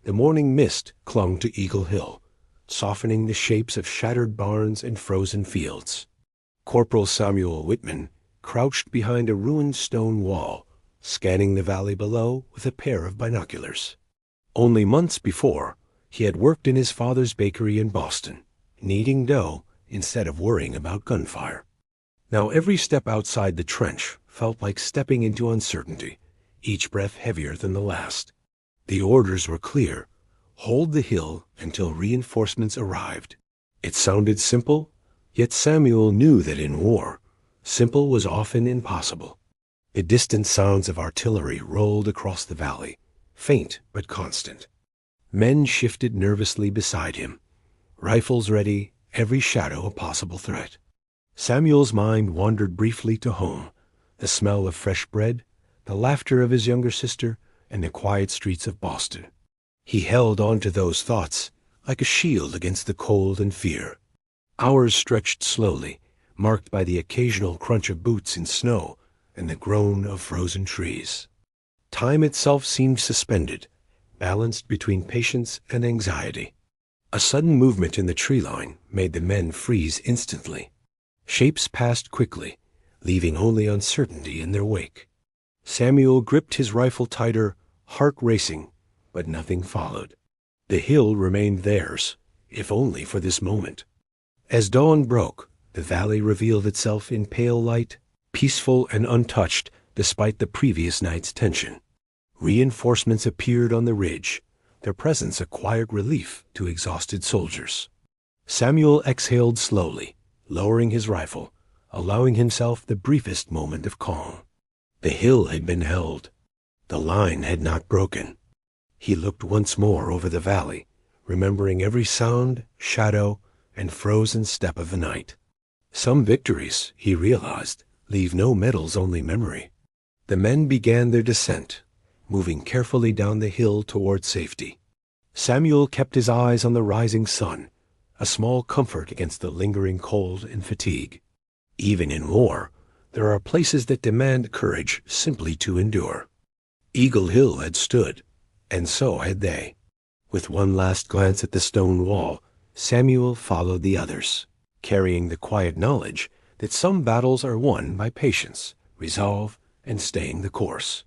The morning mist clung to Eagle Hill, softening the shapes of shattered barns and frozen fields. Corporal Samuel Whitman crouched behind a ruined stone wall, scanning the valley below with a pair of binoculars. Only months before, he had worked in his father's bakery in Boston, kneading dough instead of worrying about gunfire. Now every step outside the trench felt like stepping into uncertainty, each breath heavier than the last. The orders were clear: hold the hill until reinforcements arrived. It sounded simple, yet Samuel knew that in war, simple was often impossible. The distant sounds of artillery rolled across the valley, faint but constant. Men shifted nervously beside him, rifles ready, every shadow a possible threat. Samuel's mind wandered briefly to home, the smell of fresh bread, the laughter of his younger sister, and the quiet streets of Boston. He held on to those thoughts like a shield against the cold and fear. Hours stretched slowly, marked by the occasional crunch of boots in snow and the groan of frozen trees. Time itself seemed suspended, balanced between patience and anxiety. A sudden movement in the tree line made the men freeze instantly. Shapes passed quickly, leaving only uncertainty in their wake. Samuel gripped his rifle tighter, heart racing, but nothing followed. The hill remained theirs, if only for this moment. As dawn broke, the valley revealed itself in pale light, peaceful and untouched despite the previous night's tension. Reinforcements appeared on the ridge, their presence a quiet relief to exhausted soldiers. Samuel exhaled slowly, lowering his rifle, allowing himself the briefest moment of calm. The hill had been held. The line had not broken. He looked once more over the valley, remembering every sound, shadow, and frozen step of the night. Some victories, he realized, leave no medals, only memory. The men began their descent, moving carefully down the hill toward safety. Samuel kept his eyes on the rising sun, a small comfort against the lingering cold and fatigue. Even in war, there are places that demand courage simply to endure. Eagle Hill had stood, and so had they. With one last glance at the stone wall, Samuel followed the others, carrying the quiet knowledge that some battles are won by patience, resolve, and staying the course.